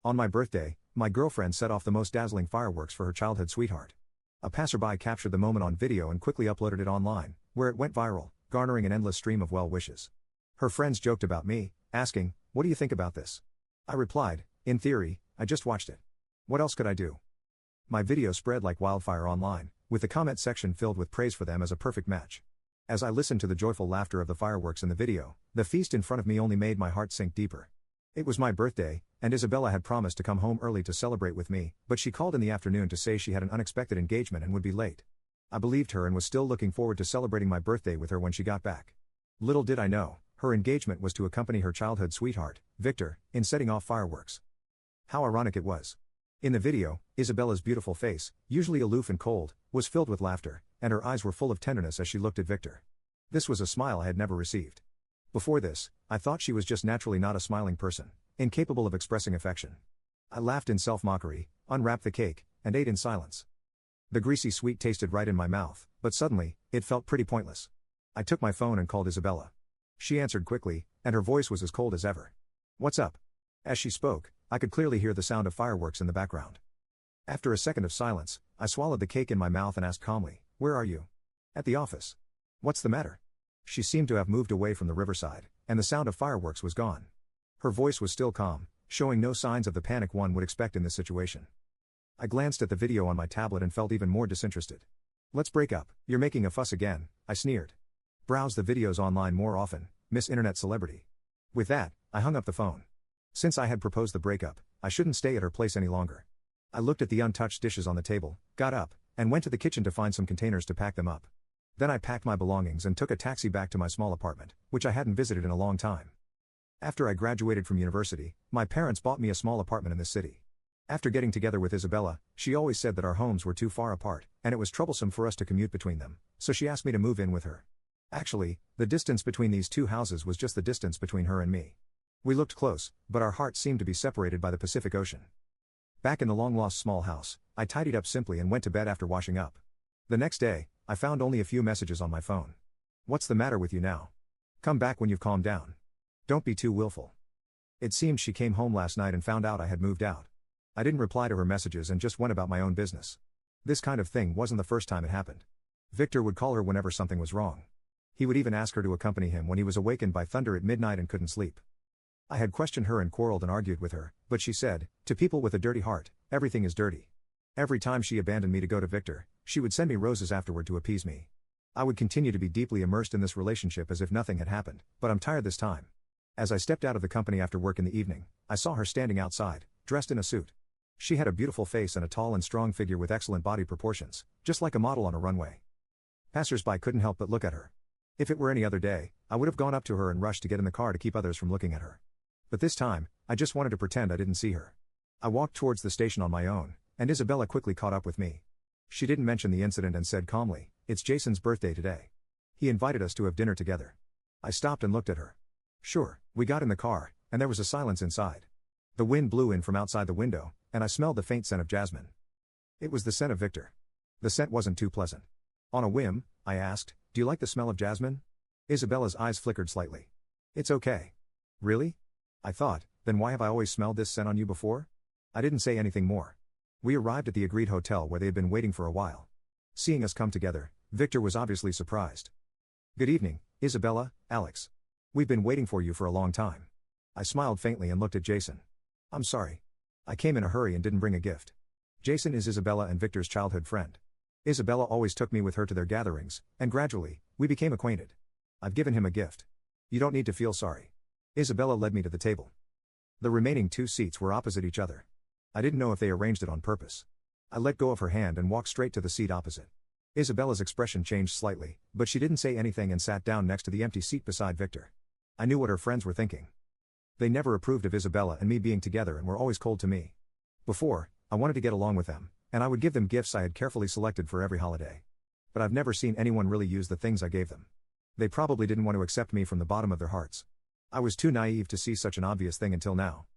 On my birthday, my girlfriend set off the most dazzling fireworks for her childhood sweetheart. A passerby captured the moment on video and quickly uploaded it online, where it went viral, garnering an endless stream of well wishes. Her friends joked about me, asking, "What do you think about this?" I replied, "In theory, I just watched it. What else could I do?" My video spread like wildfire online, with the comment section filled with praise for them as a perfect match. As I listened to the joyful laughter of the fireworks in the video, the feast in front of me only made my heart sink deeper. It was my birthday, and Isabella had promised to come home early to celebrate with me, but she called in the afternoon to say she had an unexpected engagement and would be late. I believed her and was still looking forward to celebrating my birthday with her when she got back. Little did I know, her engagement was to accompany her childhood sweetheart, Victor, in setting off fireworks. How ironic it was. In the video, Isabella's beautiful face, usually aloof and cold, was filled with laughter, and her eyes were full of tenderness as she looked at Victor. This was a smile I had never received. Before this, I thought she was just naturally not a smiling person, incapable of expressing affection. I laughed in self-mockery, unwrapped the cake, and ate in silence. The greasy sweet tasted right in my mouth, but suddenly, it felt pretty pointless. I took my phone and called Isabella. She answered quickly, and her voice was as cold as ever. "What's up?" As she spoke, I could clearly hear the sound of fireworks in the background. After a second of silence, I swallowed the cake in my mouth and asked calmly, "Where are you?" "At the office." "What's the matter?" She seemed to have moved away from the riverside, and the sound of fireworks was gone. Her voice was still calm, showing no signs of the panic one would expect in this situation. I glanced at the video on my tablet and felt even more disinterested. "Let's break up, you're making a fuss again," I sneered. "Browse the videos online more often, Miss Internet Celebrity." With that, I hung up the phone. Since I had proposed the breakup, I shouldn't stay at her place any longer. I looked at the untouched dishes on the table, got up, and went to the kitchen to find some containers to pack them up. Then I packed my belongings and took a taxi back to my small apartment, which I hadn't visited in a long time. After I graduated from university, my parents bought me a small apartment in the city. After getting together with Isabella, she always said that our homes were too far apart, and it was troublesome for us to commute between them, so she asked me to move in with her. Actually, the distance between these two houses was just the distance between her and me. We looked close, but our hearts seemed to be separated by the Pacific Ocean. Back in the long-lost small house, I tidied up simply and went to bed after washing up. The next day, I found only a few messages on my phone. "What's the matter with you now? Come back when you've calmed down. Don't be too willful." It seemed she came home last night and found out I had moved out. I didn't reply to her messages and just went about my own business. This kind of thing wasn't the first time it happened. Victor would call her whenever something was wrong. He would even ask her to accompany him when he was awakened by thunder at midnight and couldn't sleep. I had questioned her and quarreled and argued with her, but she said, "To people with a dirty heart, everything is dirty." Every time she abandoned me to go to Victor, she would send me roses afterward to appease me. I would continue to be deeply immersed in this relationship as if nothing had happened, but I'm tired this time. As I stepped out of the company after work in the evening, I saw her standing outside, dressed in a suit. She had a beautiful face and a tall and strong figure with excellent body proportions, just like a model on a runway. Passers-by couldn't help but look at her. If it were any other day, I would have gone up to her and rushed to get in the car to keep others from looking at her. But this time, I just wanted to pretend I didn't see her. I walked towards the station on my own, and Isabella quickly caught up with me. She didn't mention the incident and said calmly, "It's Jason's birthday today. He invited us to have dinner together." I stopped and looked at her. Sure, we got in the car, and there was a silence inside. The wind blew in from outside the window, and I smelled the faint scent of jasmine. It was the scent of Victor. The scent wasn't too pleasant. On a whim, I asked, "Do you like the smell of jasmine?" Isabella's eyes flickered slightly. "It's okay." "Really?" I thought, then why have I always smelled this scent on you before? I didn't say anything more. We arrived at the agreed hotel where they had been waiting for a while. Seeing us come together, Victor was obviously surprised. "Good evening, Isabella, Alex. We've been waiting for you for a long time." I smiled faintly and looked at Jason. "I'm sorry. I came in a hurry and didn't bring a gift." Jason is Isabella and Victor's childhood friend. Isabella always took me with her to their gatherings, and gradually, we became acquainted. "I've given him a gift. You don't need to feel sorry." Isabella led me to the table. The remaining two seats were opposite each other. I didn't know if they arranged it on purpose. I let go of her hand and walked straight to the seat opposite. Isabella's expression changed slightly, but she didn't say anything and sat down next to the empty seat beside Victor. I knew what her friends were thinking. They never approved of Isabella and me being together and were always cold to me. Before, I wanted to get along with them, and I would give them gifts I had carefully selected for every holiday. But I've never seen anyone really use the things I gave them. They probably didn't want to accept me from the bottom of their hearts. I was too naive to see such an obvious thing until now.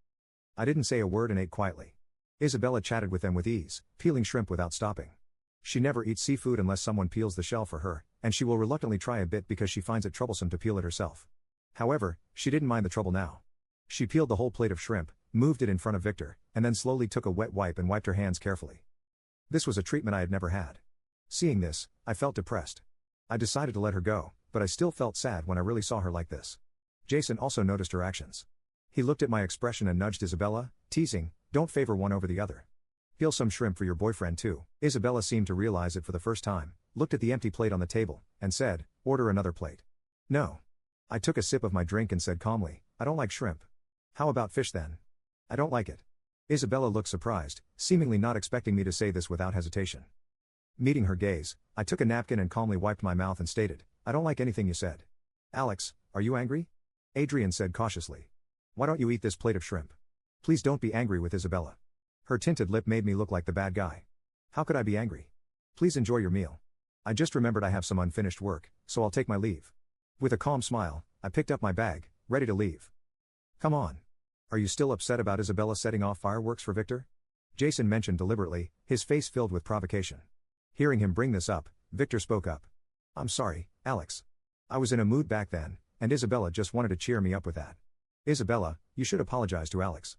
I didn't say a word and ate quietly. Isabella chatted with them with ease, peeling shrimp without stopping. She never eats seafood unless someone peels the shell for her, and she will reluctantly try a bit because she finds it troublesome to peel it herself. However, she didn't mind the trouble now. She peeled the whole plate of shrimp, moved it in front of Victor, and then slowly took a wet wipe and wiped her hands carefully. This was a treatment I had never had. Seeing this, I felt depressed. I decided to let her go, but I still felt sad when I really saw her like this. Jason also noticed her actions. He looked at my expression and nudged Isabella, teasing, "Don't favor one over the other. Peel some shrimp for your boyfriend too." Isabella seemed to realize it for the first time, looked at the empty plate on the table, and said, "Order another plate." "No." I took a sip of my drink and said calmly, "I don't like shrimp." "How about fish then?" "I don't like it." Isabella looked surprised, seemingly not expecting me to say this without hesitation. Meeting her gaze, I took a napkin and calmly wiped my mouth and stated, "I don't like anything you said." "Alex, are you angry?" Adrian said cautiously. "Why don't you eat this plate of shrimp?" "Please don't be angry with Isabella." Her tinted lip made me look like the bad guy. "How could I be angry? Please enjoy your meal. I just remembered I have some unfinished work, so I'll take my leave." With a calm smile, I picked up my bag, ready to leave. "Come on. Are you still upset about Isabella setting off fireworks for Victor?" Jason mentioned deliberately, his face filled with provocation. Hearing him bring this up, Victor spoke up. "I'm sorry, Alex. I was in a mood back then, and Isabella just wanted to cheer me up with that." "Isabella, you should apologize to Alex."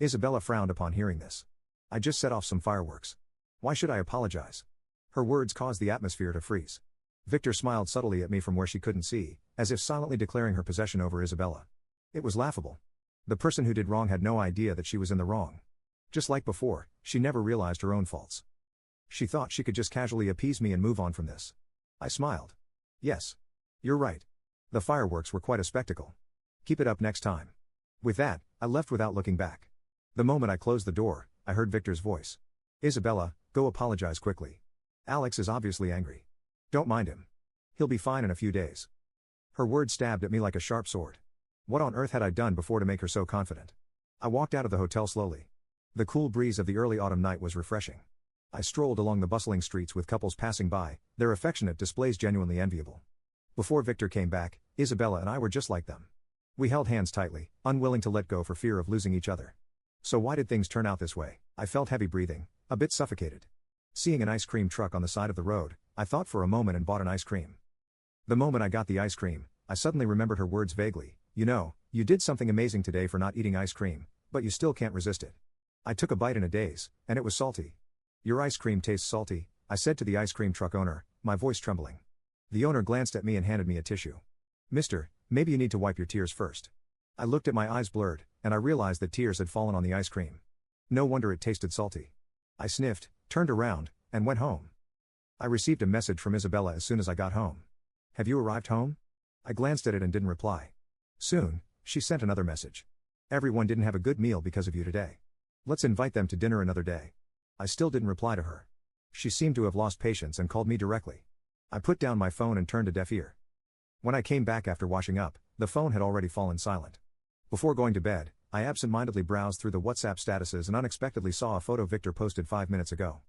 Isabella frowned upon hearing this. "I just set off some fireworks. Why should I apologize?" Her words caused the atmosphere to freeze. Victor smiled subtly at me from where she couldn't see, as if silently declaring her possession over Isabella. It was laughable. The person who did wrong had no idea that she was in the wrong. Just like before, she never realized her own faults. She thought she could just casually appease me and move on from this. I smiled. "Yes. You're right. The fireworks were quite a spectacle. Keep it up next time." With that, I left without looking back. The moment I closed the door, I heard Victor's voice. "Isabella, go apologize quickly. Alex is obviously angry. Don't mind him. He'll be fine in a few days." Her words stabbed at me like a sharp sword. What on earth had I done before to make her so confident? I walked out of the hotel slowly. The cool breeze of the early autumn night was refreshing. I strolled along the bustling streets with couples passing by, their affectionate displays genuinely enviable. Before Victor came back, Isabella and I were just like them. We held hands tightly, unwilling to let go for fear of losing each other. So why did things turn out this way? I felt heavy breathing, a bit suffocated. Seeing an ice cream truck on the side of the road, I thought for a moment and bought an ice cream. The moment I got the ice cream, I suddenly remembered her words vaguely. "You know, you did something amazing today for not eating ice cream, but you still can't resist it." I took a bite in a daze, and it was salty. "Your ice cream tastes salty," I said to the ice cream truck owner, my voice trembling. The owner glanced at me and handed me a tissue. "Mister, maybe you need to wipe your tears first." I looked at my eyes blurred, and I realized that tears had fallen on the ice cream. No wonder it tasted salty. I sniffed, turned around, and went home. I received a message from Isabella as soon as I got home. "Have you arrived home?" I glanced at it and didn't reply. "Soon," she sent another message. "Everyone didn't have a good meal because of you today. Let's invite them to dinner another day." I still didn't reply to her. She seemed to have lost patience and called me directly. I put down my phone and turned a deaf ear. When I came back after washing up, the phone had already fallen silent. Before going to bed, I absent-mindedly browsed through the WhatsApp statuses and unexpectedly saw a photo Victor posted 5 minutes ago.